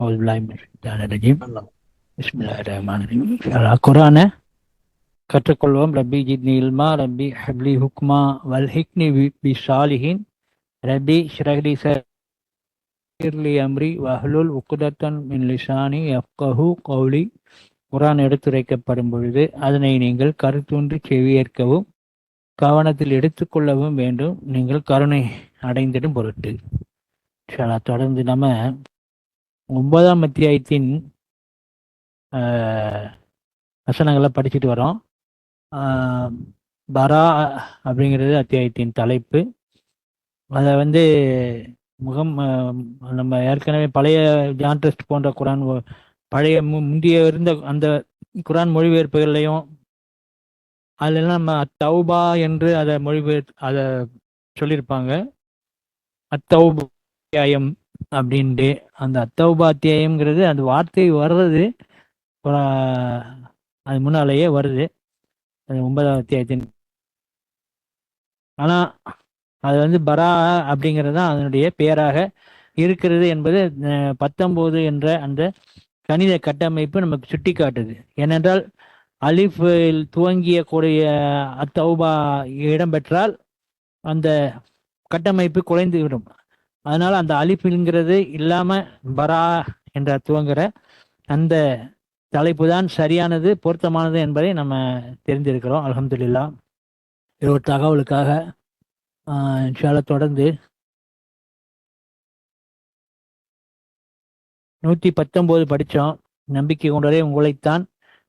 أعوذ بالله من الشيطان الرجيم بسم الله الرحمن الرحيم குரானை கற்றுக்கொள்வோம். ரப்பி ஜித்னி இல்மா ரப்பி ஹப்லி ஹுக்மா வல்ஹிக்னி பி சாலிஹின் ரப்பி ஷ்ரஹ்லி சர்லி அம்ரி வஹ்லுல் உக்தத்தன் மின் லிசானி யஃப்கஹு கௌலி. குரான் எடுத்துரைக்கப்படும் பொழுது அதனை நீங்கள் கருத்தூன்றி செவியேற்கவும் கவனத்தில் எடுத்துக்கொள்ளவும் வேண்டும், நீங்கள் கருணை அடைந்திடும் பொருட்டு. தொடர்ந்து நம்ம 9ஆம் அத்தியாயத்தின் வசனங்களை படிச்சுட்டு வரோம். பரா அப்படிங்கிறது அத்தியாயத்தின் தலைப்பு. அதை நம்ம ஏற்கனவே பழைய ஜான் டெஸ்ட் போன்ற குரான் பழைய முந்தைய இருந்த அந்த குரான் மொழிபெயர்ப்புகள்லையும் அதெல்லாம் நம்ம அத்தௌபா என்று அதை அதை சொல்லியிருப்பாங்க. அத்தௌபா அத்தியாயம் அப்படின்ட்டு அந்த அத்தௌபா அத்தியாயம்ங்கிறது அந்த வார்த்தை வர்றது அது முன்னாலேயே வருது, அது 9ஆம் அத்தியாயத்தின். ஆனால் அது பரா அப்படிங்கிறது தான் அதனுடைய பெயராக இருக்கிறது என்பது 19 என்ற அந்த கணித கட்டமைப்பு நமக்கு சுட்டி காட்டுது. ஏனென்றால் அலிஃபில் துவங்கிய கூடிய அத்தௌபா இடம்பெற்றால் அந்த கட்டமைப்பு குறைந்து விடும். அதனால அந்த அலிஃபில்ங்கிறது இல்லாம பரா என்ற துவங்குற அந்த தலைப்பு தான் சரியானது, பொருத்தமானது என்பதை நம்ம தெரிந்திருக்கிறோம். அல்ஹம்துலில்லாஹ். இது ஒரு தகவலுக்காக இன்ஷால்லா தொடர்ந்து 119 படித்தோம். நம்பிக்கை கொண்டவரே உங்களைத்தான்,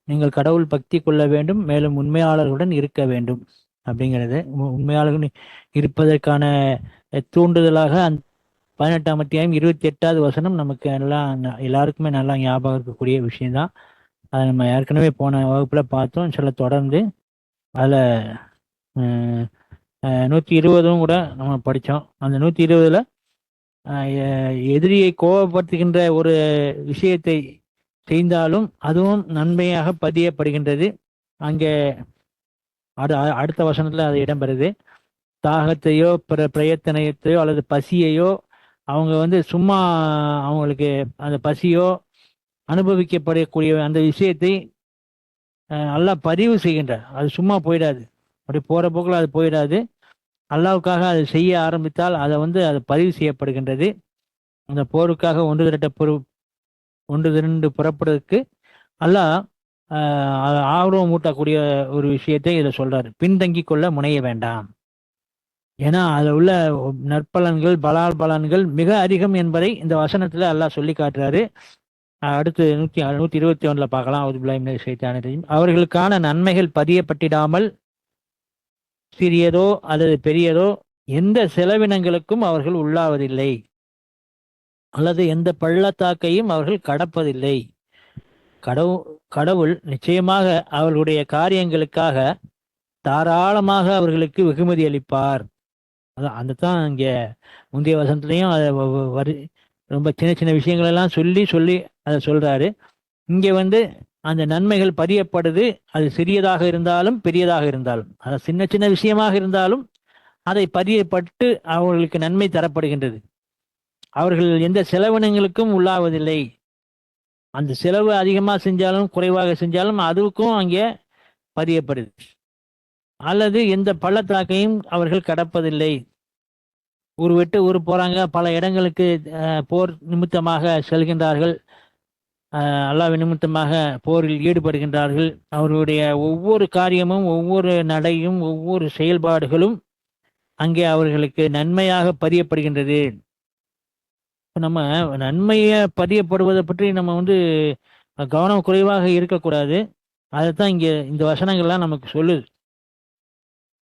நீங்கள் கடவுள் பக்தி கொள்ள வேண்டும், மேலும் உண்மையாளர்களுடன் இருக்க வேண்டும் அப்படிங்கிறது. உண்மையாளர்கள் இருப்பதற்கான தூண்டுதலாக அந்த 18ஆம் அத்தியாயம் 28வது வசனம் நமக்கு எல்லாருக்குமே நல்லா ஞாபகம் இருக்கக்கூடிய விஷயம்தான். அதை நம்ம ஏற்கனவே போன வகுப்புல பார்த்தோம். சில தொடர்ந்து அதில் 120 கூட நம்ம படித்தோம். அந்த 120ல் எதிரியை கோபப்படுத்துகின்ற ஒரு விஷயத்தை செய்தாலும் அதுவும் நன்மையாக பதியப்படுகின்றது. அங்கே அடுத்த வசனத்தில் அது இடம்பெறுது. தாகத்தையோ பிரயத்தனத்தையோ அல்லது பசியையோ அவங்க சும்மா அவங்களுக்கு அந்த பசியோ அனுபவிக்கப்படக்கூடிய அந்த விஷயத்தை அல்லாஹ் பதிவு செய்கின்றார். அது சும்மா போயிடாது, அப்படி போற போக்கில் அது போயிடாது. அல்லாவுக்காக அதை செய்ய ஆரம்பித்தால் அதை அது பதிவு செய்யப்படுகின்றது. அந்த போருக்காக ஒன்று திரண்டு புறப்படுறதுக்கு அல்லாஹ் ஆர்வம் மூட்டக்கூடிய ஒரு விஷயத்தை இதை சொல்றாரு. பின்தங்கி கொள்ள முனைய வேண்டாம், ஏன்னா அதில் உள்ள நற்பலன்கள் பலால் மிக அதிகம் என்பதை இந்த வசனத்துல அல்லாஹ் சொல்லி காட்டுறாரு. அடுத்து 121 பார்க்கலாம். அவர்களுக்கான நன்மைகள் பதியப்பட்டிடாமல் சிறியதோ அல்லது பெரியதோ எந்த செலவினங்களுக்கும் அவர்கள் உள்ளாவதில்லை, அல்லது எந்த பள்ளத்தாக்கையும் அவர்கள் கடப்பதில்லை. கடவுள் நிச்சயமாக அவர்களுடைய காரியங்களுக்காக தாராளமாக அவர்களுக்கு வெகுமதி அளிப்பார். அந்த தான் இங்க முந்தைய வசனத்துலையும் அதை ரொம்ப சின்ன சின்ன விஷயங்கள் எல்லாம் சொல்லி அதை சொல்றாரு. இங்க அந்த நன்மைகள் பதியப்படுது. அது சிறியதாக இருந்தாலும் பெரியதாக இருந்தாலும், அது சின்ன சின்ன விஷயமாக இருந்தாலும் அதை பதியப்பட்டு அவர்களுக்கு நன்மை தரப்படுகின்றது. அவர்கள் எந்த செலவினங்களுக்கும் உள்ளாவதில்லை. அந்த செலவு அதிகமாக செஞ்சாலும் குறைவாக செஞ்சாலும் அதுக்கும் அங்கே பதியப்படுது. அல்லது எந்த பள்ளத்தாக்கையும் அவர்கள் கடப்பதில்லை. ஊர் விட்டு ஊர் போறாங்க, பல இடங்களுக்கு போர் நிமித்தமாக செல்கின்றார்கள், அல்லாஹ்வின் நிமித்தமாக போரில் ஈடுபடுகின்றார்கள். அவர்களுடைய ஒவ்வொரு காரியமும் ஒவ்வொரு நடையும் ஒவ்வொரு செயல்பாடுகளும் அங்கே அவர்களுக்கு நன்மையாக பதியப்படுகின்றது. நம்ம நன்மையை பதியப்படுவதை பற்றி நம்ம கவனம் குறைவாக இருக்கக்கூடாது. அதைத்தான் இங்கே இந்த வசனங்கள்லாம் நமக்கு சொல்லுது.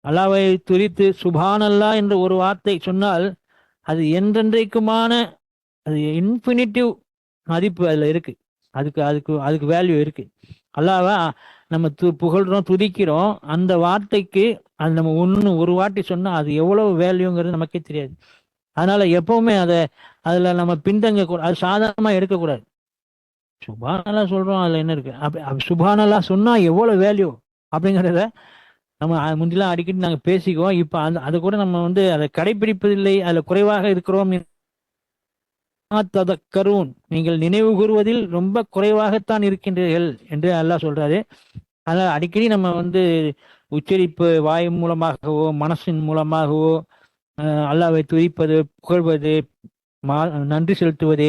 அல்லாவை துதித்து சுபானல்லா என்ற ஒரு வார்த்தை சொன்னால் அது என்றென்றைக்குமான, அது இன்ஃபினிட்டிவ் மதிப்பு அதில் இருக்கு. அதுக்கு அதுக்கு அதுக்கு வேல்யூ இருக்கு. அல்லாவை நம்ம புகழ்றோம், துதிக்கிறோம். அந்த வார்த்தைக்கு அது நம்ம ஒரு வாட்டி சொன்னா அது எவ்வளவு வேல்யூங்கிறது நமக்கே தெரியாது. அதனால எப்பவுமே அதுல நம்ம பின்தங்க கூடாது, அது சாதாரணமா எடுக்கக்கூடாது. சுபானல்லா சொல்றோம், அதுல என்ன இருக்கு, அப்படி சுபானல்லா சொன்னா எவ்வளவு வேல்யூ அப்படிங்கிறத நம்ம முந்திலாம் அடிக்கடி நாங்கள் பேசிக்குவோம். இப்போ அதை கூட நம்ம அதை கடைபிடிப்பதில்லை, அதில் குறைவாக இருக்கிறோம். ததக்கரூன், நீங்கள் நினைவு கூறுவதில் ரொம்ப குறைவாகத்தான் இருக்கின்றீர்கள் என்று அல்லாஹ் சொல்றாரு. அதனால் அடிக்கடி நம்ம உச்சரிப்பு வாய் மூலமாகவோ மனசின் மூலமாகவோ அல்லாஹ்வை துதிப்பது, புகழ்வது, நன்றி செலுத்துவது,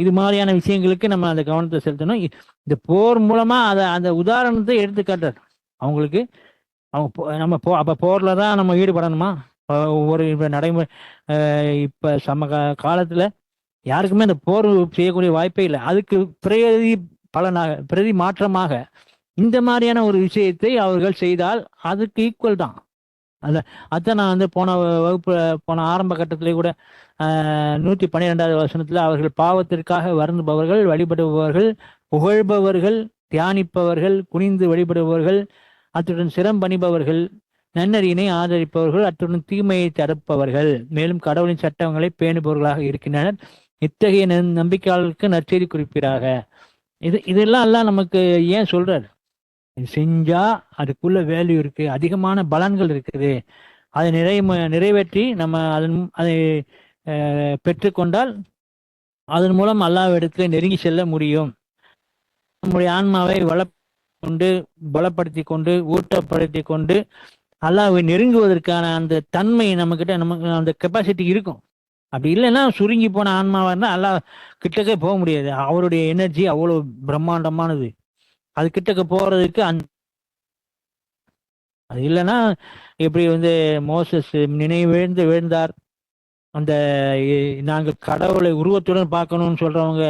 இது மாதிரியான விஷயங்களுக்கு நம்ம அந்த கவனத்தை செலுத்தணும். இந்த போர் மூலமா அதை அந்த உதாரணத்தை எடுத்துக்காட்டார் அவங்களுக்கு. அவங்க நம்ம அப்ப போர்ல தான் நம்ம ஈடுபடணுமா? ஒவ்வொரு இப்ப நடைமுறை இப்ப காலத்துல யாருக்குமே அந்த போர் செய்யக்கூடிய வாய்ப்பே இல்லை. அதுக்கு பிரதி பலனாக, பிரதி மாற்றமாக இந்த மாதிரியான ஒரு விஷயத்தை அவர்கள் செய்தால் அதுக்கு ஈக்குவல் தான். அல்ல, அதான் நான் போன வகுப்புல, போன ஆரம்ப கட்டத்திலே கூட 112வது வசனத்துல, அவர்கள் பாவத்திற்காக வருந்துபவர்கள், வழிபடுபவர்கள், புகழ்பவர்கள், தியானிப்பவர்கள், குனிந்து வழிபடுபவர்கள், அத்துடன் சிரம் பணிபவர்கள், நன்னறியினை ஆதரிப்பவர்கள், அத்துடன் தீமையை தடுப்பவர்கள், மேலும் கடவுளின் சட்டங்களை பேணுபவர்களாக இருக்கின்றனர். இத்தகைய நம்பிக்கையாளருக்கு நற்செய்தி குறிப்பிடாக. இதெல்லாம் எல்லாம் நமக்கு ஏன் சொல்றாரு? செஞ்சா அதுக்குள்ள வேல்யூ இருக்கு, அதிகமான பலன்கள் இருக்குது. அதை நிறைவேற்றி நம்ம அதை பெற்றுக்கொண்டால் அதன் மூலம் அல்லாஹ்விடத்தில் நெருங்கி செல்ல முடியும். நம்முடைய ஆன்மாவை கொண்டு, பலப்படுத்தி கொண்டு, ஊட்டப்படுத்தி கொண்டு அல்லாஹ்வை நெருங்குவதற்கான அந்த தன்மை நமக்கு அந்த கெப்பாசிட்டி இருக்கும். அப்படி இல்லைன்னா சுருங்கி போன ஆன்மாவா இருந்தால் அல்லாஹ் கிட்டக்கே போக முடியாது. அவருடைய எனர்ஜி அவ்வளவு பிரம்மாண்டமானது. அது கிட்டக்க போறதுக்கு அது இல்லைன்னா எப்படி மோசஸ் நினைவிழந்து விழுந்தார். அந்த நாங்கள் கடவுளை உருவத்துடன் பார்க்கணும்னு சொல்றவங்க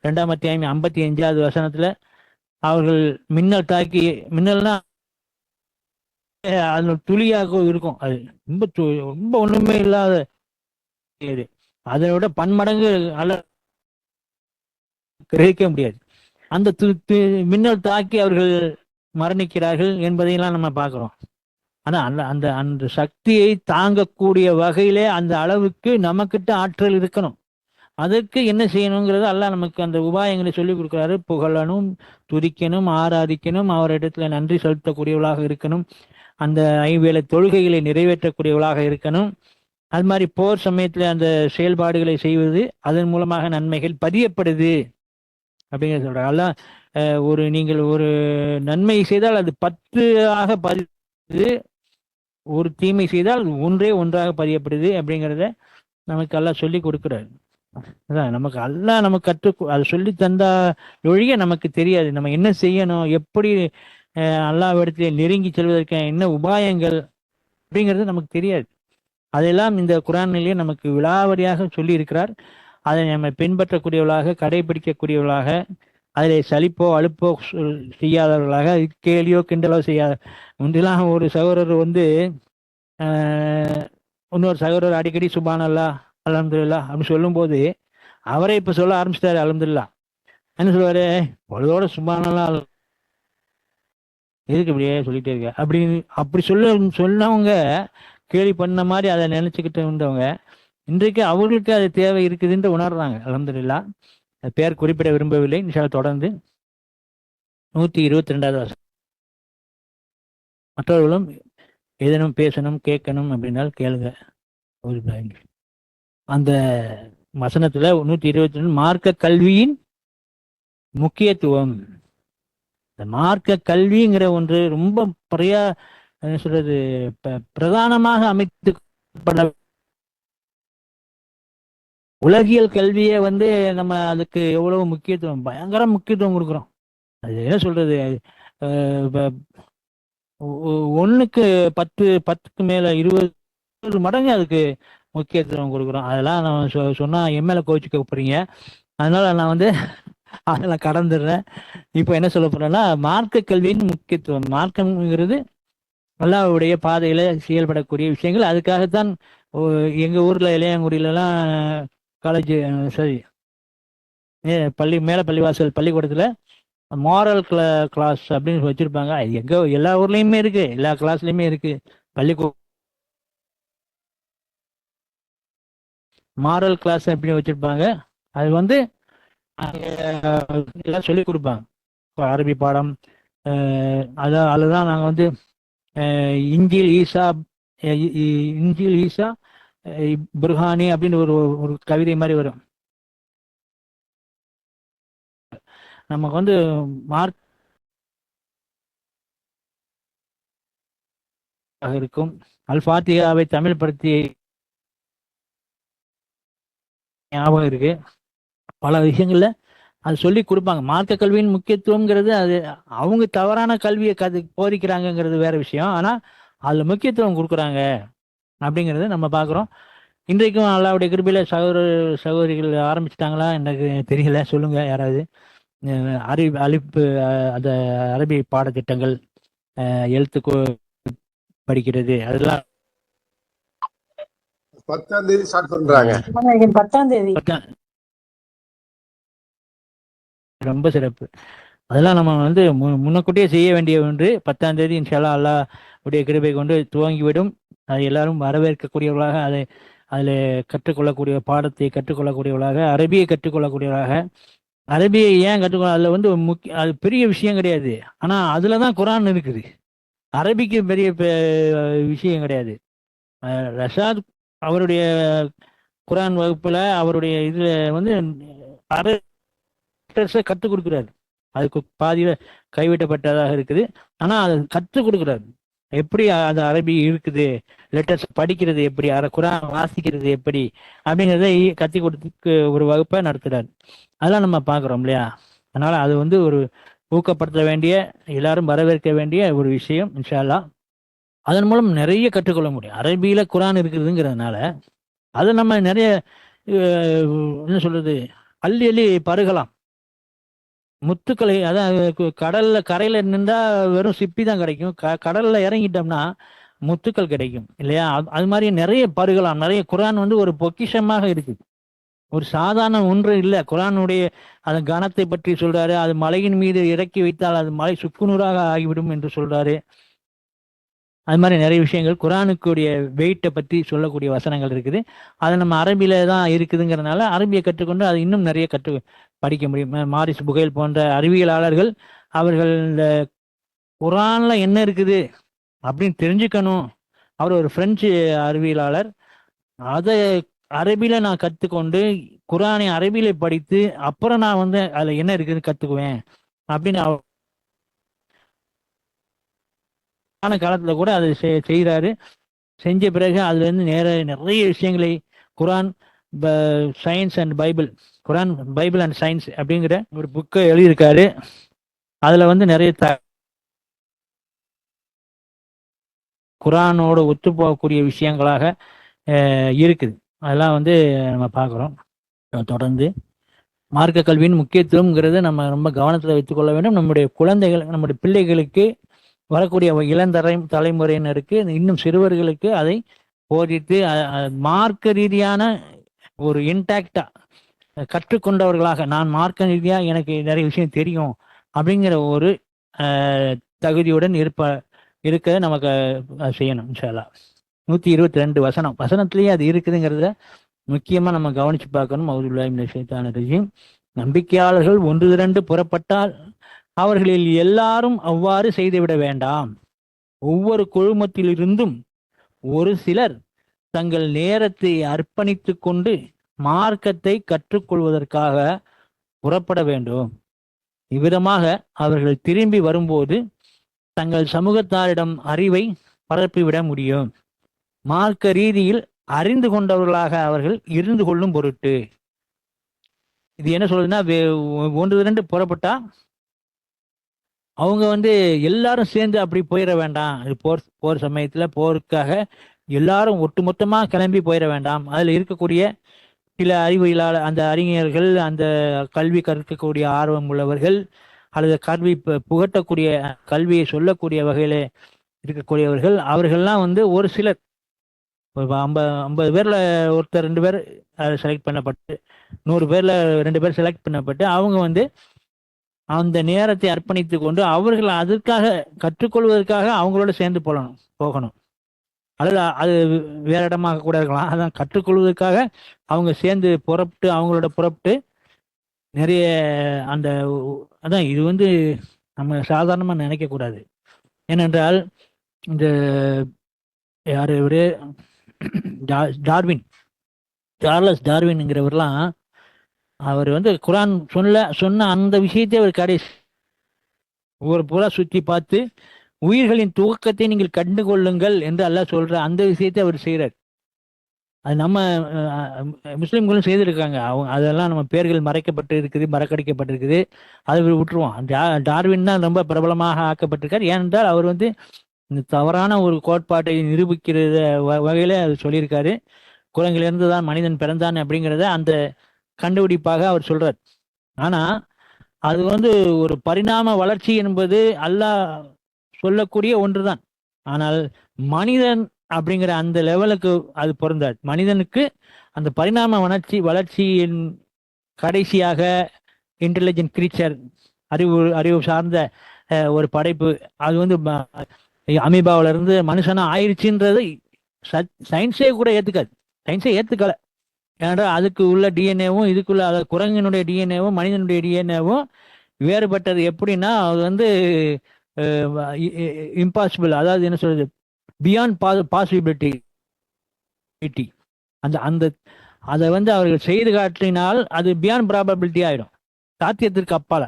2ஆம் அத்தியாயம் 55வது வசனத்துல அவர்கள் மின்னல் தாக்கி, மின்னல்னா அது துளியாக இருக்கும், அது ரொம்ப ரொம்ப ஒண்ணுமே இல்லாத, அதை விட பன்மடங்கு கிரகிக்க முடியாது. அந்த மின்னல் தாக்கி அவர்கள் மரணிக்கிறார்கள் என்பதையெல்லாம் நம்ம பார்க்கிறோம். ஆனா அந்த அந்த அந்த சக்தியை தாங்கக்கூடிய வகையிலே அந்த அளவுக்கு நமக்கிட்ட ஆற்றல் இருக்கணும். அதற்கு என்ன செய்யணுங்கிறது அல்லாஹ் நமக்கு அந்த உபாயங்களை சொல்லிக் கொடுக்குறாரு. புகழணும், துதிக்கணும், ஆராதிக்கணும், அவரிடத்துல நன்றி செலுத்தக்கூடியவளாக இருக்கணும், அந்த ஐவேளை தொழுகைகளை நிறைவேற்றக்கூடியவளாக இருக்கணும். அது மாதிரி போர் சமயத்துல அந்த செயல்பாடுகளை செய்வது, அதன் மூலமாக நன்மைகள் பதியப்படுது அப்படிங்கிறத சொல்றாங்க. அல்லாஹ் நீங்கள் ஒரு நன்மை செய்தால் அது 10 பதியுது, ஒரு தீமை செய்தால் ஒன்றே ஒன்றாக பதியப்படுது அப்படிங்கிறத நமக்கு அல்லாஹ் சொல்லி கொடுக்குறாரு. அதான் நமக்கு அல்லாஹ் நமக்கு அதை சொல்லி தந்தா ஒழிய நமக்கு தெரியாது நம்ம என்ன செய்யணும், எப்படி அல்லாஹ்விடத்திலே நெருங்கி செல்வதற்கு என்ன உபாயங்கள் அப்படிங்கிறது நமக்கு தெரியாது. அதெல்லாம் இந்த குர்ஆனிலேயே நமக்கு விலாவரியாக சொல்லி இருக்கிறார். அதை நம்ம பின்பற்றக்கூடியவர்களாக, கடைபிடிக்கக்கூடியவர்களாக, அதிலே சலிப்போ அலுப்போ செய்யாதவர்களாக, கேலியோ கிண்டலோ செய்யாத. முன்னெல்லாம் ஒரு சகோதரர் இன்னொரு சகோதரர் அடிக்கடி சுப்ஹானல்லாஹ், அல்ஹம்துலில்லாஹ் அப்படி சொல்லும்போது அவரே இப்ப சொல்ல ஆரம்பிச்சிட்டாரு அல்ஹம்துலில்லாஹ். என்ன சொல்லுவாரு? பொழுதோட சுப்ஹானல்லாஹ் எதுக்கு இப்படியே சொல்லிட்டே இருக்க அப்படின்னு அப்படி சொன்னவங்க கேலி பண்ண மாதிரி அதை நினைச்சுக்கிட்டு இருந்தவங்க இன்றைக்கு அவர்களுக்கு அது தேவை இருக்குதுன்னு உணர்றாங்க. அல்ஹம்துலில்லாஹ். பேர் குறிப்பிட விரும்பவில்லை. தொடர்ந்து 122வது வசனம். மற்றவர்களும் ஏதேனும் பேசணும், கேட்கணும் அப்படின்னால் கேளுங்க. அந்த வசனத்துல 122 மார்க்க கல்வியின் முக்கியத்துவம். இந்த மார்க்க கல்விங்கிற ஒன்று ரொம்ப என்ன சொல்றது, பிரதானமாக அமைத்துப்பட உலகியல் கல்வியை நம்ம அதுக்கு எவ்வளவு முக்கியத்துவம், பயங்கர முக்கியத்துவம் கொடுக்குறோம். அது என்ன சொல்றது, ஒண்ணுக்கு 10க்கு மேல 20 மடங்கு அதுக்கு முக்கியத்துவம் கொடுக்குறோம். அதெல்லாம் நான் சொன்னா எம்எல்ஏ கோச்சுக்க போறீங்க, அதனால நான் அதெல்லாம் கடந்துடுறேன். இப்ப என்ன சொல்ல போறேன்னா, மார்க்க கல்வியின் முக்கியத்துவம். மார்க்கம்ங்கிறது அல்லாஹ்வுடைய பாதையில செயல்படக்கூடிய விஷயங்கள். அதுக்காகத்தான் எங்க ஊர்ல இளையாங்குடியிலலாம் காலேஜ், சரி, மேல பள்ளிவாசல் பள்ளிக்கூடத்துல மாரல் கிளாஸ் அப்படின்னு வச்சிருப்பாங்க. எங்க எல்லா ஊர்லயுமே இருக்கு, எல்லா கிளாஸ்லயுமே இருக்கு. மாரல் கிளாஸ் அப்படின்னு வச்சிருப்பாங்க. அது எல்லாம் சொல்லி கொடுப்பாங்க. அரபி பாடம், அதுதான் நாங்க இஞ்சில் ஈசா, இஞ்சில் ஈசா புர்ஹானி அப்படின்னு ஒரு கவிதை மாதிரி வரும். நமக்கு வந்து மார்க் இருக்கும். அல் ஃபாத்திகாவை தமிழ் படுத்தி ஞாபகம் இருக்கு. பல விஷயங்கள்ல அது சொல்லி கொடுப்பாங்க. மார்க்க கல்வியின் முக்கியத்துவம்ங்கிறது அது அவங்க தவறான கல்வியை போதிக்கிறாங்கங்கிறது வேற விஷயம். ஆனா அதுல முக்கியத்துவம் கொடுக்குறாங்க அப்படிங்கிறத நம்ம பார்க்குறோம். இன்றைக்கும் அல்லாவுடைய கிருபையில சகோதரிகள் ஆரம்பிச்சிட்டாங்களா எனக்கு தெரியல, சொல்லுங்க யாராவது. அழிப்பு அந்த அரபி பாடத்திட்டங்கள், எழுத்து படிக்கிறது அதெல்லாம் 10ஆம் தேதி ஸ்டார்ட் பண்றாங்க. 10ஆம் தேதி ரொம்ப சிறப்பு. அதெல்லாம் நம்ம வந்து முன்னக்கூட்டியே செய்ய வேண்டிய ஒன்று. 10ஆம் தேதி இன்ஷால்லா அல்லாஹ் உடைய கிருபை கொண்டு துவங்கிவிடும். அதை எல்லாரும் வரவேற்கக்கூடியவர்களாக, அதில் கற்றுக்கொள்ளக்கூடிய பாடத்தை கற்றுக்கொள்ளக்கூடியவர்களாக, அரபியை கற்றுக்கொள்ளக்கூடியவர்களாக. அரபியை ஏன் கற்றுக்கொள்ள, அதில் வந்து அது பெரிய விஷயம் கிடையாது. ஆனால் அதில் தான் குரான் இருக்குது. அரபிக்கு பெரிய விஷயம் கிடையாது. ரஷாத் அவருடைய குரான் வகுப்புல அவருடைய இதுல வந்து கற்றுக் கொடுக்குறாரு. அதுக்கு பாதியில கைவிட்டப்பட்டதாக இருக்குது. ஆனா அது கற்றுக் கொடுக்குறாரு. எப்படி அது அரபி இருக்குது, லெட்டர்ஸ் படிக்கிறது எப்படி, குரான் வாசிக்கிறது எப்படி அப்படிங்கிறத கத்தி கொடுத்து ஒரு வகுப்பை நடத்துறாரு. அதெல்லாம் நம்ம பார்க்குறோம் இல்லையா? அதனால அது வந்து ஒரு ஊக்கப்படுத்த வேண்டிய, எல்லாரும் வரவேற்க வேண்டிய ஒரு விஷயம் இன்ஷா அல்லாஹ். அதன் மூலம் நிறைய கற்றுக்கொள்ள முடியும். அரபியில குரான் இருக்குதுங்கிறதுனால அதை நம்ம நிறைய என்ன சொல்றது, அள்ளி அள்ளி பருகலாம். முத்துக்களை, அதான் கடல்ல கரையில நின்றா வெறும் சிப்பி தான் கிடைக்கும். கடல்ல இறங்கிட்டோம்னா முத்துக்கள் கிடைக்கும் இல்லையா? அது மாதிரி நிறைய பருகலாம். நிறைய குரான் வந்து ஒரு பொக்கிஷமாக இருக்கு. ஒரு சாதாரண ஒன்று இல்லை. குரானுடைய அந்த கனத்தை பற்றி சொல்றாரு. அது மலையின் மீது இறக்கி வைத்தால் அது மலை சுக்குநூறாக ஆகிவிடும் என்று சொல்றாரு. அது மாதிரி நிறைய விஷயங்கள் குரானுக்குரிய வெயிட்டை பற்றி சொல்லக்கூடிய வசனங்கள் இருக்குது. அது நம்ம அரபியில தான் இருக்குதுங்கிறதுனால அரபியை கற்றுக்கொண்டு அது இன்னும் நிறைய படிக்க முடியும். மாரிஸ் புகைல் போன்ற அறிவியலாளர்கள் அவர்கள் இந்த குரான்ல என்ன இருக்குது அப்படின்னு தெரிஞ்சுக்கணும். அவர் ஒரு பிரெஞ்சு அறிவியலாளர். அதை அரபியில நான் கற்றுக்கொண்டு குரானை அரபியில படித்து அப்புறம் நான் வந்து அதுல என்ன இருக்குதுன்னு கத்துக்குவேன் அப்படின்னு காலத்துல கூட அதை செய்கிறாரு. செஞ்ச பிறகு அதுல இருந்து நிறைய விஷயங்களை Quran, science and Bible, Quran Bible and science அப்படிங்கிற ஒரு புக்கை எழுதியிருக்காரு. அதுல வந்து நிறைய குரானோட ஒத்து போகக்கூடிய விஷயங்களாக இருக்குது. அதெல்லாம் வந்து நம்ம பார்க்குறோம். தொடர்ந்து மார்க்க கல்வியின் முக்கியத்துவம்ங்கிறத நம்ம ரொம்ப கவனத்தில் வைத்துக்கொள்ள வேண்டும். நம்முடைய குழந்தைகள், நம்முடைய பிள்ளைகளுக்கு, வரக்கூடிய தலைமுறையினருக்கு, இன்னும் சிறுவர்களுக்கு அதை போதித்து மார்க்க ரீதியான ஒரு இன்டாக்டா கற்றுக்கொண்டவர்களாக, நான் மார்க்க ரீதியா எனக்கு நிறைய விஷயம் தெரியும் அப்படிங்கிற ஒரு தகுதியுடன் இருக்க நமக்கு செய்யணும் இன்ஷா அல்லாஹ். 122 வசனத்திலேயே அது இருக்குதுங்கிறத முக்கியமா நம்ம கவனிச்சு பார்க்கணும். அவுதுபில்லாஹி மினஷ் ஷைத்தானிர் ரஜீம். நம்பிக்கையாளர்கள் 1-2 புறப்பட்டால் அவர்களில் எல்லாரும் அவ்வாறு செய்துவிட வேண்டாம். ஒவ்வொரு குழுமத்திலிருந்தும் ஒரு சிலர் தங்கள் நேரத்தை அர்ப்பணித்து கொண்டு மார்க்கத்தை கற்றுக்கொள்வதற்காக புறப்பட வேண்டும். இவ்விதமாக அவர்கள் திரும்பி வரும்போது தங்கள் சமூகத்தாரிடம் அறிவை பரப்பிவிட முடியும். மார்க்க ரீதியில் அறிந்து கொண்டவர்களாக அவர்கள் இருந்து கொள்ளும் பொருட்டு. இது என்ன சொல்றதுன்னா, 1-2 புறப்பட்டா அவங்க வந்து எல்லாரும் சேர்ந்து அப்படி போயிட வேண்டாம். போர் சமயத்துல போருக்காக எல்லாரும் ஒட்டுமொத்தமா கிளம்பி போயிட வேண்டாம். அதுல இருக்கக்கூடிய சில அறிவியலாளர், அந்த அறிஞர்கள், அந்த கல்வி கற்கக்கூடிய ஆர்வம் உள்ளவர்கள், அல்லது கல்வி புகட்டக்கூடிய, கல்வியை சொல்லக்கூடிய வகையில இருக்கக்கூடியவர்கள், அவர்கள்லாம் வந்து ஒரு சிலர் 50 பேர்ல ஒருத்தர் 2 பேர் செலக்ட் பண்ணப்பட்டு, 100 பேர்ல 2 பேர் செலக்ட் பண்ணப்பட்டு அவங்க வந்து அந்த நேரத்தை அர்ப்பணித்து கொண்டு அவர்கள் அதற்காக கற்றுக்கொள்வதற்காக அவங்களோட சேர்ந்து போகணும். அல்லது அது வேற இடமாக கூட இருக்கலாம். அதான் கற்றுக்கொள்வதற்காக அவங்க சேர்ந்து புறப்பட்டு நிறைய அந்த அதான் இது வந்து நம்ம சாதாரணமா நினைக்க கூடாது. ஏனென்றால் இந்த யாரு இவரு சார்லஸ் டார்வின்ங்கிறவர்லாம் அவர் வந்து குரான் சொன்ன அந்த விஷயத்தை அவர் கடைசி ஒரு புற சுற்றி பார்த்து உயிர்களின் துவக்கத்தை நீங்கள் கண்டு கொள்ளுங்கள் என்று அல்லாஹ் சொல்ற அந்த விஷயத்தை அவர் செய்கிறார். அது நம்ம முஸ்லீம்களும் செய்திருக்காங்க. அவங்க அதெல்லாம் நம்ம பேர்கள் மறைக்கப்பட்டு இருக்குது, மறக்கடிக்கப்பட்டிருக்குது. அதை விட்டுருவோம். டார்வின் தான் ரொம்ப பிரபலமாக ஆக்கப்பட்டிருக்கார். ஏனென்றால் அவர் வந்து இந்த தவறான ஒரு கோட்பாட்டை நிரூபிக்கிற வகையில அது சொல்லியிருக்காரு. குரங்கிலிருந்து தான் மனிதன் பிறந்தான் அப்படிங்கிறத அந்த கண்டுபிடிப்பாக அவர் சொல்றார். ஆனா அது வந்து ஒரு பரிணாம வளர்ச்சி என்பது அல்லாஹ் சொல்லக்கூடிய ஒன்றுதான். ஆனால் மனிதன் அப்படிங்கிற அந்த லெவலுக்கு அது பொருந்தாது. மனிதனுக்கு அந்த பரிணாம வளர்ச்சியின் கடைசியாக இன்டெலிஜென்ட் கிரீச்சர், அறிவு சார்ந்த ஒரு படைப்பு, அது வந்து அமீபாவில இருந்து மனுஷனா ஆயிடுச்சுன்றது சயின்ஸே கூட ஏத்துக்காது. சயின்ஸே ஏத்துக்கல. ஏன்னா அதுக்கு உள்ள டிஎன்ஏவும் இதுக்குள்ள அதாவது குரங்கினுடைய டிஎன்ஏவும் மனிதனுடைய டிஎன்ஏவும் வேறுபட்டது. எப்படின்னா அது வந்து இம்பாசிபிள், அதாவது என்ன சொல்றது, பியாண்ட் பாசிபிலிட்டி. அந்த அந்த அதை வந்து அவர்கள் செய்து காட்டினால் அது பியாண்ட் ப்ராபபிலிட்டி ஆயிடும், சாத்தியத்திற்கு அப்பால.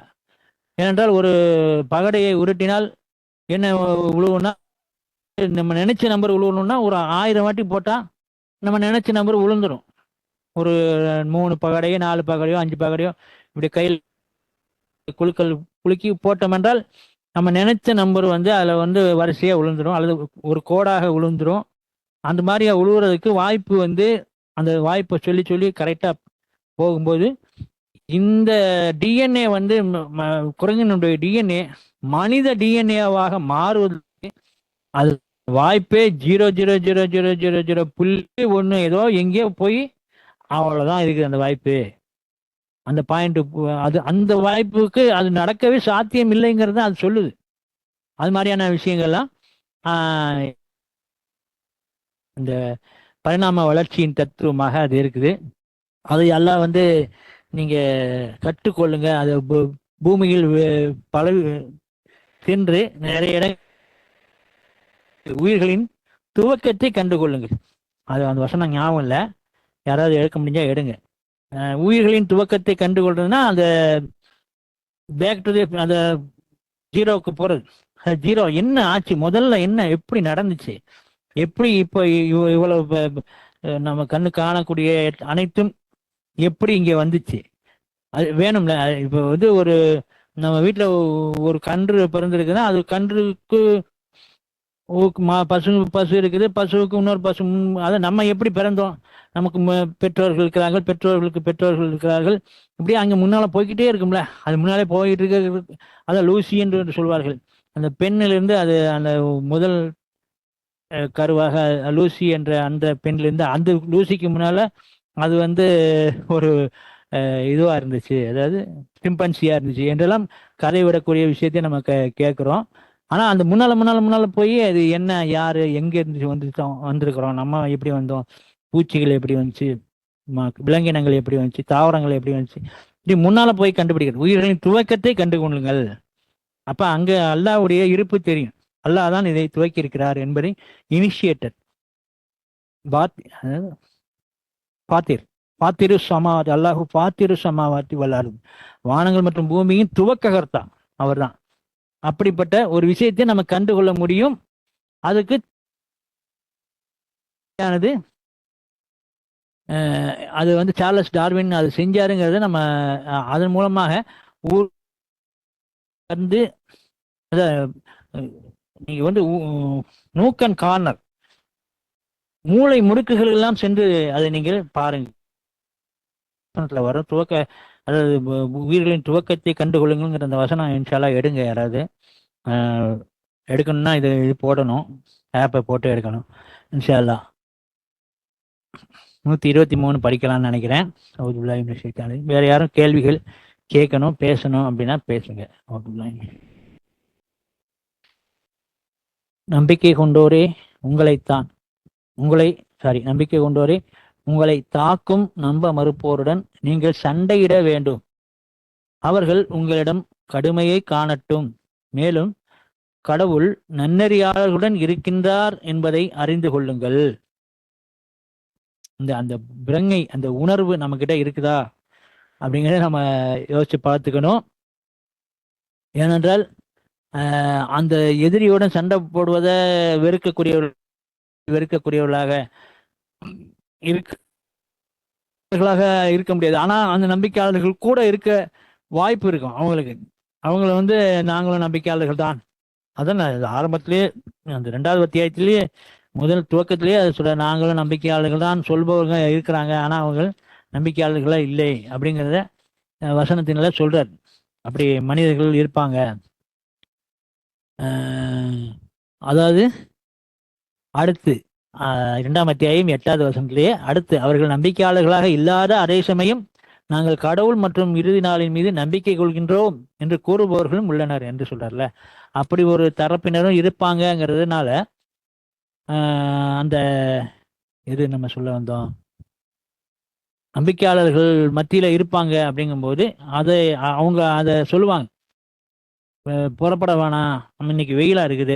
ஏனென்றால் ஒரு பகடையை உருட்டினால் என்ன உழுவுனா, நம்ம நினைச்ச நம்பர் உழுவணும்னா ஒரு 1000 வாட்டி போட்டா நம்ம நினைச்ச நம்பர் உளுந்துடும். ஒரு 3 பகடையோ 4 பகடையோ 5 பகடையோ இப்படி கையில் குலுக்கி போட்டோம் என்றால் நம்ம நினைச்ச நம்பர் வந்து அதில் வந்து வரிசையாக விழுந்துடும் அல்லது ஒரு கோடாக விழுந்துடும். அந்த மாதிரியா உழுவுறதுக்கு வாய்ப்பு வந்து அந்த வாய்ப்பை சொல்லி சொல்லி கரெக்டாக போகும்போது இந்த டிஎன்ஏ வந்து குரங்கினுடைய டிஎன்ஏ மனித டிஎன்ஏவாக மாறுவதற்கு அது வாய்ப்பே 0.0000000.1 ஏதோ எங்கேயோ போய் அவ்வளோதான் இருக்குது அந்த வாய்ப்பு. அந்த பாயிண்ட் அது அந்த வாய்ப்புக்கு அது நடக்கவே சாத்தியம் இல்லைங்கிறது அது சொல்லுது. அது மாதிரியான விஷயங்கள்லாம் இந்த பரிணாம வளர்ச்சியின் தத்துவமாக அது இருக்குது. அது எல்லாம் வந்து நீங்க கற்றுக்கொள்ளுங்க. அது பூமியில் பல சென்று நிறைய இடம் உயிர்களின் துவக்கத்தை கண்டுகொள்ளுங்கள். அது அந்த வசனம் ஞாபகம் இல்லை, யாராவது எடுக்க முடிஞ்சா எடுங்க. உயிர்களின் துவக்கத்தை கண்டுகொள்றதுன்னா அந்த பேக் டு அந்த ஜீரோவுக்கு போறது. ஜீரோ என்ன ஆச்சு, முதல்ல என்ன எப்படி நடந்துச்சு, எப்படி இப்போ இவ்வளவு நம்ம கண்ணு காணக்கூடிய அனைத்தும் எப்படி இங்க வந்துச்சு, அது வேணும்ல. இப்போ வந்து ஒரு நம்ம வீட்டுல ஒரு கன்று பிறந்திருக்குன்னா அது கன்றுக்கு பசு இருக்குது, பசுவுக்கு இன்னொரு பசு. அதை நம்ம எப்படி பிறந்தோம், நமக்கு பெற்றோர்கள் இருக்கிறார்கள், பெற்றோர்களுக்கு பெற்றோர்கள் இருக்கிறார்கள், இப்படியே அங்கே முன்னால போய்கிட்டே இருக்கும்ல. அது முன்னாலே போயிட்டு இருக்க அதான் லூசி என்று சொல்வார்கள். அந்த பெண்ணிலிருந்து அது அந்த முதல் கருவாக லூசி என்ற அந்த பெண்ணிலிருந்து அந்த லூசிக்கு முன்னால அது வந்து ஒரு இதுவா இருந்துச்சு, அதாவது சிம்பன்சியா இருந்துச்சு என்றெல்லாம் கதை விடக்கூடிய விஷயத்தை நம்ம கேட்குறோம். ஆனா அந்த முன்னால போய் அது என்ன, யாரு, எங்க இருந்து வந்திருக்கிறோம், நம்ம எப்படி வந்தோம், பூச்சிகள் எப்படி வந்துச்சு, விலங்கினங்கள் எப்படி வந்துச்சு, தாவரங்கள் எப்படி வந்துச்சு, இப்படி முன்னால போய் கண்டுபிடிக்கிறது. உயிர்களின் துவக்கத்தை கண்டுகொள்ளுங்கள். அப்ப அங்க அல்லாஹ்வுடைய இருப்பு தெரியும். அல்லாஹ் தான் இதை துவக்கி இருக்கிறார் என்பதை இனிஷியேட்டர் பாத்திரு சமாவாதி, அல்லாஹு பாத்திரு சமாவாத்தி வல்லாரு, வானங்கள் மற்றும் பூமியின் துவக்ககர்த்தா அவர் தான். அப்படிப்பட்ட ஒரு விஷயத்தை நம்ம கண்டுகொள்ள முடியும். அதுக்கு அது வந்து சார்லஸ் டார்வின் அது செஞ்சாருங்கிறத நம்ம அதன் மூலமாக வந்து நீங்க வந்து நூக்கன் கார்னர் மூளை முடுக்குகள் எல்லாம் சென்று அதை நீங்கள் பாருங்க. வரும் துவக்க, அதாவது உயிர்களின் துவக்கத்தை கண்டுகொள்ளுங்கிற அந்த வசனம் இன்ஷால்லா எடுங்க. யாராவது எடுக்கணும்னா இது போடணும், ஆப்பை போட்டு எடுக்கணும் இன்ஷால்லா. 123 படிக்கலாம்னு நினைக்கிறேன். வேற யாரும் கேள்விகள் கேட்கணும் பேசணும் அப்படின்னா பேசுங்க. நம்பிக்கை கொண்டோரே நம்பிக்கை கொண்டோரே உங்களை தாக்கும் நம்ப மறுப்போருடன் நீங்கள் சண்டையிட வேண்டும். அவர்கள் உங்களிடம் கடுமையை காணட்டும். மேலும் கடவுள் நன்னெறியாளர்களுடன் இருக்கின்றார் என்பதை அறிந்து கொள்ளுங்கள். அந்த பிரங்கை, அந்த உணர்வு நம்ம கிட்ட இருக்குதா, அப்படிங்கிறத நம்ம யோசிச்சு பார்த்துக்கணும். ஏனென்றால் அந்த எதிரியுடன் சண்டை போடுவதை வெறுக்கக்கூடியவர்களாக இருக்க முடியாது. ஆனா அந்த நம்பிக்கையாளர்கள் கூட இருக்க வாய்ப்பு இருக்கும் அவங்களுக்கு. அவங்கள வந்து நாங்களும் நம்பிக்கையாளர்கள் தான். அதான் நான் ஆரம்பத்திலேயே அந்த 2வது அத்தியாயத்திலேயே முதல் துவக்கத்திலேயே அதை சொல்ற, நாங்களும் நம்பிக்கையாளர்கள் தான் சொல்பவர்கள் இருக்கிறாங்க, ஆனா அவங்க நம்பிக்கையாளர்களா இல்லை அப்படிங்கிறத வசனத்தினால சொல்றார். அப்படி மனிதர்கள் இருப்பாங்க. அதாவது அடுத்து 2ஆம் அத்தியாயம் 8வது வசனத்திலேயே அடுத்து, அவர்கள் நம்பிக்கையாளர்களாக இல்லாத அதே சமயம் நாங்கள் கடவுள் மற்றும் இறுதி நாளின் மீது நம்பிக்கை கொள்கின்றோம் என்று கூறுபவர்களும் உள்ளனர் என்று சொல்றார்ல. அப்படி ஒரு தரப்பினரும் இருப்பாங்கங்கிறதுனால அந்த இது நம்ம சொல்ல வந்தோம், நம்பிக்கையாளர்கள் மத்தியில இருப்பாங்க அப்படிங்கும்போது அவங்க அதை சொல்லுவாங்க, புறப்பட வேணாம், நம்ம இன்னைக்கு வெயிலா இருக்குது,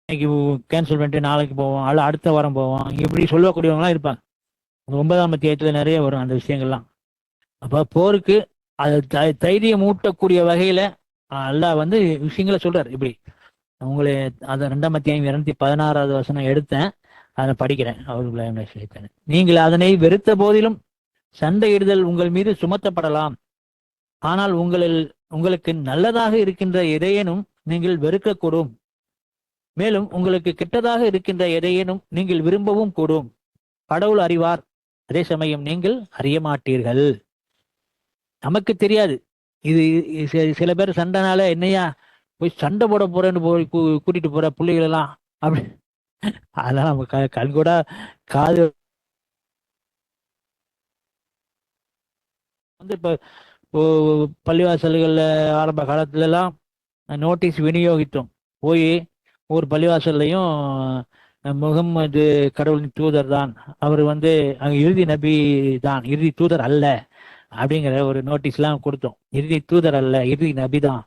இன்னைக்கு கேன்சல் பண்ணிட்டு நாளைக்கு போவோம், அல்ல அடுத்த வாரம் போவோம், இப்படி சொல்லக்கூடியவங்களாம் இருப்பாங்க. 9ஆம் அத்தியாயத்துல நிறைய வரும் அந்த விஷயங்கள்லாம். அப்ப போருக்கு அதை தைரியம் ஊட்டக்கூடிய வகையில அல்லாஹ் வந்து விஷயங்களை சொல்றாரு. இப்படி உங்களை அதை 2ஆம் அத்தியாயம் 216வது வசனம் எடுத்தேன், அதை படிக்கிறேன். அவர்கள் நீங்கள் அதனை வெறுத்த போதிலும் சண்டையிடுதல் உங்கள் மீது சுமத்தப்படலாம். ஆனால் உங்களுக்கு நல்லதாக இருக்கின்ற எதையேனும் நீங்கள் வெறுக்கக்கூடும். மேலும் உங்களுக்கு கெட்டதாக இருக்கின்ற எதையேனும் நீங்கள் விரும்பவும் கூடும். கடவுள் அறிவார், அதே சமயம் நீங்கள் அறிய மாட்டீர்கள். நமக்கு தெரியாது. இது சில பேர் சண்டைனால என்னையா போய் சண்டை போட போறேன்னு போய் கூட்டிட்டு போற பிள்ளைகளெல்லாம் அப்படி, அதெல்லாம் நம்ம கண்கூட காது வந்து இப்போ பள்ளிவாசல்கள்ல ஆரம்ப காலத்துல எல்லாம் நோட்டீஸ் விநியோகித்தோம். போய் ஒவ்வொரு பள்ளிவாசல்லையும் முகம்மது கடவுளின் தூதர் தான், அவர் வந்து இறுதி நபி தான், இறுதி தூதர் அல்ல அப்படிங்கிற ஒரு நோட்டீஸ்லாம் கொடுத்தோம். இறுதி தூதர் அல்ல, இறுதி நபி தான்.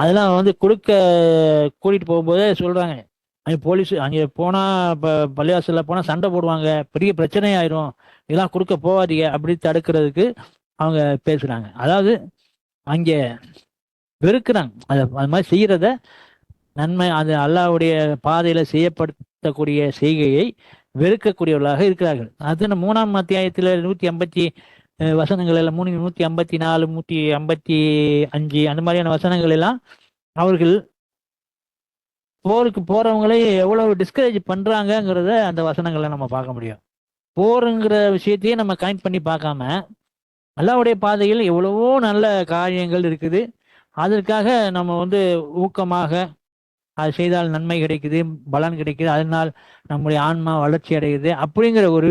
அதெல்லாம் வந்து கூட்டிட்டு போகும்போதே சொல்றாங்க, அங்கே போலீஸ் அங்கே போனா பள்ளிவாசல்ல போனா சண்டை போடுவாங்க, பெரிய பிரச்சனை ஆயிரும், இதெல்லாம் கொடுக்க போகாதீங்க அப்படி தடுக்கிறதுக்கு அவங்க பேசுறாங்க. அதாவது அங்கே வெறுக்கிறாங்க, அது மாதிரி செய்யறத, நன்மை அது அல்லாஹ்வுடைய பாதையில செய்யப்படுத்தக்கூடிய செய்கையை வெறுக்கக்கூடியவர்களாக இருக்கிறார்கள். அது 3ஆம் அத்தியாயத்துல 150 வசனங்கள் எல்லாம் 154 155 அந்த மாதிரியான வசனங்கள் எல்லாம் அவர்கள் போருக்கு போறவங்களே எவ்வளவு டிஸ்கரேஜ் பண்றாங்கிறத அந்த வசனங்களை நம்ம பார்க்க முடியும். போருங்கிற விஷயத்தையே நம்ம கனெக்ட் பண்ணி பார்க்காம அல்லாஹ்வுடைய பாதையில் எவ்வளவோ நல்ல காரியங்கள் இருக்குது, அதற்காக நம்ம வந்து ஊக்கமாக அது செய்தால் நன்மை கிடைக்குது, பலன் கிடைக்குது, அதனால் நம்முடைய ஆன்மா வளர்ச்சி அடையுது அப்படிங்கிற ஒரு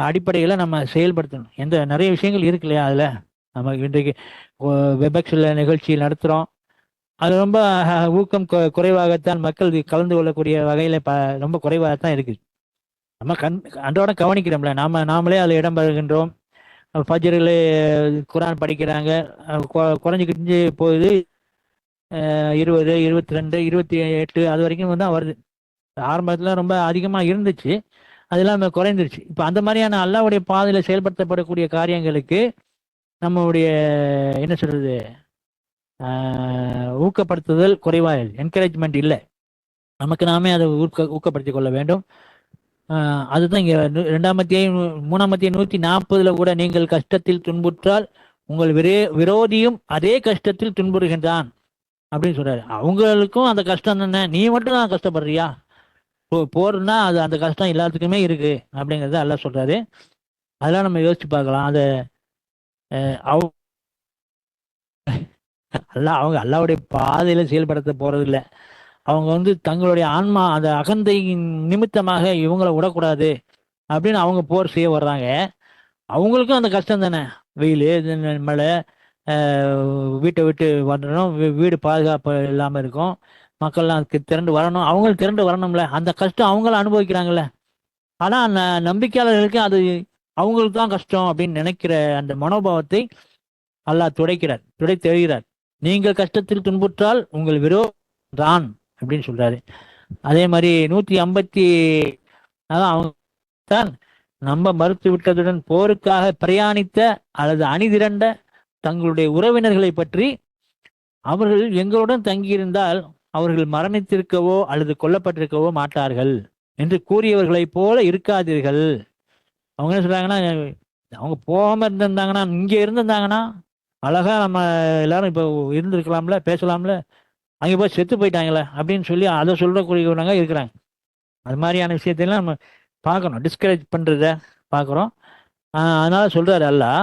அடிப்படையில் நம்ம செயல்படுத்தணும். நிறைய விஷயங்கள் இருக்கு இல்லையா, அதில் நம்ம இன்றைக்கு வெபெக்ஸில் நிகழ்ச்சி நடத்துகிறோம். அது ரொம்ப ஊக்கம் குறைவாகத்தான், மக்கள் கலந்து கொள்ளக்கூடிய வகையில் ரொம்ப குறைவாகத்தான் இருக்குது. நம்ம அன்றோட கவனிக்கிறோம்ல, நாமளே அதில் இடம் பெறுகின்றோம். ஃபஜ்ரில் குரான் படிக்கிறாங்க, குறைஞ்சிக்கிட்டு போகுது. 20, 22, 28 அது வரைக்கும் தான் வருது. ஆரம்பத்தில் ரொம்ப அதிகமாக இருந்துச்சு, அதெல்லாம் குறைந்துருச்சு. இப்போ அந்த மாதிரியான அல்லாஹ்வுடைய பாதையில் செயல்படுத்தப்படக்கூடிய காரியங்களுக்கு நம்மளுடைய என்ன சொல்றது, ஊக்கப்படுத்துதல் குறைவாக, என்கரேஜ்மெண்ட் இல்லை. நமக்கு நாமே அதை ஊக்கப்படுத்திக் கொள்ள வேண்டும். அதுதான் இங்கே 2ஆம் அத்தியாயம் 3ஆம் அத்தியாயம் 140 கூட, நீங்கள் கஷ்டத்தில் துன்புற்றால் உங்கள் விரோதியும் அதே கஷ்டத்தில் துன்புறுகின்றான் அப்படின்னு சொல்றாரு. அவங்களுக்கும் அந்த கஷ்டம் தானே, நீ மட்டும் தான் கஷ்டப்படுறியா? போறதுன்னா அது அந்த கஷ்டம் எல்லாத்துக்குமே இருக்கு அப்படிங்கிறத அல்லாஹ் சொல்றாரு. அதெல்லாம் நம்ம யோசிச்சு பார்க்கலாம். அதை அவங்க அல்லாஹ்வுடைய பாதையில செயல்படுத்த போறது இல்லை. அவங்க வந்து தங்களுடைய ஆன்மா அந்த அகந்தையின் நிமித்தமாக இவங்களை விடக்கூடாது அப்படின்னு அவங்க போர் செய்ய வர்றாங்க. அவங்களுக்கும் அந்த கஷ்டம் தானே, வெயில், மழை, வீட்டை விட்டு வரணும், வீடு பாதுகாப்பு இல்லாமல் இருக்கும், மக்கள்லாம் அதுக்கு திரண்டு வரணும், அவங்களும் திரண்டு வரணும்ல, அந்த கஷ்டம் அவங்களும் அனுபவிக்கிறாங்கல்ல. ஆனால் நம்பிக்கையாளர்களுக்கு அது அவங்களுக்கு தான் கஷ்டம் அப்படின்னு நினைக்கிற அந்த மனோபாவத்தை அல்லாஹ் துடைத்தெழுகிறார். நீங்கள் கஷ்டத்தில் துன்புற்றால் உங்கள் தான் அப்படின்னு சொல்றாரு. அதே மாதிரி 150 அதான் அவங்க தான் நம்ப மறுத்து விட்டதுடன் போருக்காக பிரயாணித்த அல்லது அணிதிரண்ட தங்களுடைய உறவினர்களை பற்றி அவர்கள் எங்களுடன் தங்கியிருந்தால் அவர்கள் மரணித்திருக்கவோ அல்லது கொல்லப்பட்டிருக்கவோ மாட்டார்கள் என்று கூறியவர்களைப் போல இருக்காதீர்கள். அவங்க என்ன சொல்றாங்கன்னா, அவங்க போகாம இருந்திருந்தாங்கன்னா, இங்க இருந்திருந்தாங்கன்னா அழகா நம்ம எல்லாரும் இப்போ இருந்திருக்கலாம்ல, பேசலாம்ல, அங்கே போய் செத்து போயிட்டாங்களே அப்படின்னு சொல்லி அதை சொல்றக்கூடியவங்க இருக்கிறாங்க. அது மாதிரியான விஷயத்தையெல்லாம் நம்ம பார்க்கணும், டிஸ்கரேஜ் பண்றத பார்க்குறோம். அதனால சொல்றாரு அல்லாஹ்,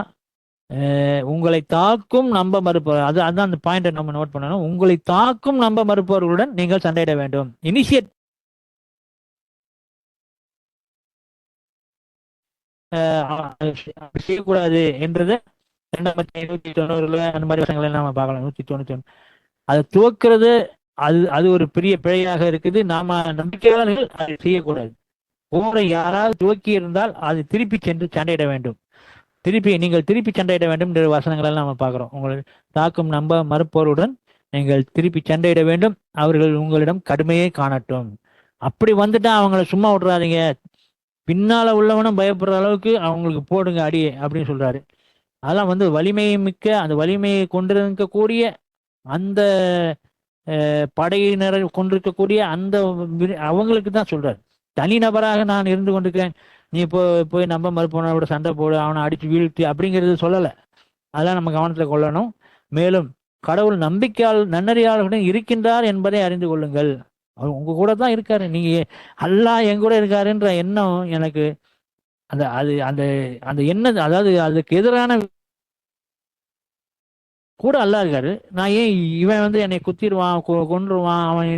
உங்களை தாக்கும் நம்ப மறுப்பவர், அதான் அந்த பாயிண்ட்டை நம்ம நோட் பண்ணணும். உங்களை தாக்கும் நம்ப மறுப்பவர்களுடன் நீங்கள் சண்டையிட வேண்டும். இனிஷியேட் செய்யக்கூடாது என்றது 2590 அந்த மாதிரி வருஷங்களை நம்ம பார்க்கலாம். 191 அதை துவக்கிறது, அது ஒரு பெரிய பிழையாக இருக்குது. நாம நம்பிக்கையாளர்கள் அதை செய்யக்கூடாது. போரை யாராவது துவக்கி இருந்தால் அது திருப்பி சென்று சண்டையிட வேண்டும். நீங்கள் திருப்பி சண்டையிட வேண்டும் என்ற வசனங்கள் எல்லாம் நம்ம பார்க்கிறோம். உங்களை தாக்கும் நம்ப மறுப்போருடன் நீங்கள் திருப்பி சண்டையிட வேண்டும். அவர்கள் உங்களிடம் கடுமையை காணட்டும். அப்படி வந்துட்டா அவங்கள சும்மா விட்றாதீங்க. பின்னால உள்ளவனும் பயப்படுற அளவுக்கு அவங்களுக்கு போடுங்க அடியே அப்படின்னு சொல்றாரு. அதெல்லாம் வலிமையை மிக்க, அந்த வலிமையை கொண்டிருக்கக்கூடிய அந்த படையினரை கொண்டிருக்கக்கூடிய அந்த அவங்களுக்கு தான் சொல்றாரு. தனிநபராக நான் இருந்து கொண்டிருக்கிறேன், நீ போய் நம்ப மறுப்பவனோட சண்டை போடு, அவனை அடிச்சு வீழ்த்தி அப்படிங்கிறது சொல்லலை. அதெல்லாம் நம்ம கவனத்தில் கொள்ளணும். மேலும் கடவுள் நம்பிக்கையாளர் நன்னறியாளர்களுடன் இருக்கின்றார் என்பதை அறிந்து கொள்ளுங்கள். அவர் உங்க கூட தான் இருக்காரு. நீங்க அல்லாஹ் என் கூட இருக்காருன்ற எண்ணம் எனக்கு அந்த அது அந்த அந்த எண்ணம், அதாவது அதுக்கு எதிரான கூட அல்லாஹ் இருக்காரு. நான் ஏன் இவன் என்னை குத்திடுவான், கொன்றுவான், அவன்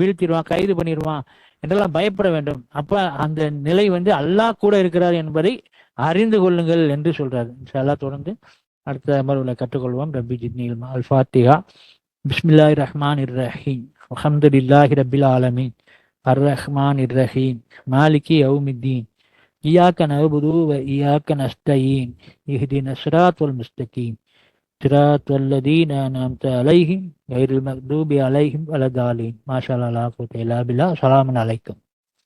வீழ்த்திடுவான், கைது பண்ணிடுவான் என்றெல்லாம் பயப்பட வேண்டும். அப்ப அந்த நிலை அல்லாஹ் கூட இருக்கிறார் என்பதை அறிந்து கொள்ளுங்கள் என்று சொல்றாரு. இன்ஷாஅல்லாஹ் தொடர்ந்து அடுத்த அமர்வுல கற்றுக்கொள்வோம். ரப்பி ஜித்னி இல்மா. அல் ஃபாத்திஹா. பிஸ்மில்லாஹிர் ரஹ்மானிர் ரஹீம். அல்ஹம்துலில்லாஹி ரப்பில் ஆலமீன். அர் ரஹ்மானிர் ரஹீம். மாலிகி யௌமித்தீன். இய்யாக நஅபுது வ இய்யாக நஸ்தஈன். இஹ்தினஸ் ஸிராத்தல் முஸ்தகீம். சிராத்தல் லதீன அன்அம்த அலைஹிம் கைரில் மக்தூபி அலைஹிம் வலதாலின். மாஷா அல்லாஹ் லா குவத்த இல்லா பில்லாஹ். அஸ்ஸலாமு அலைக்கும்.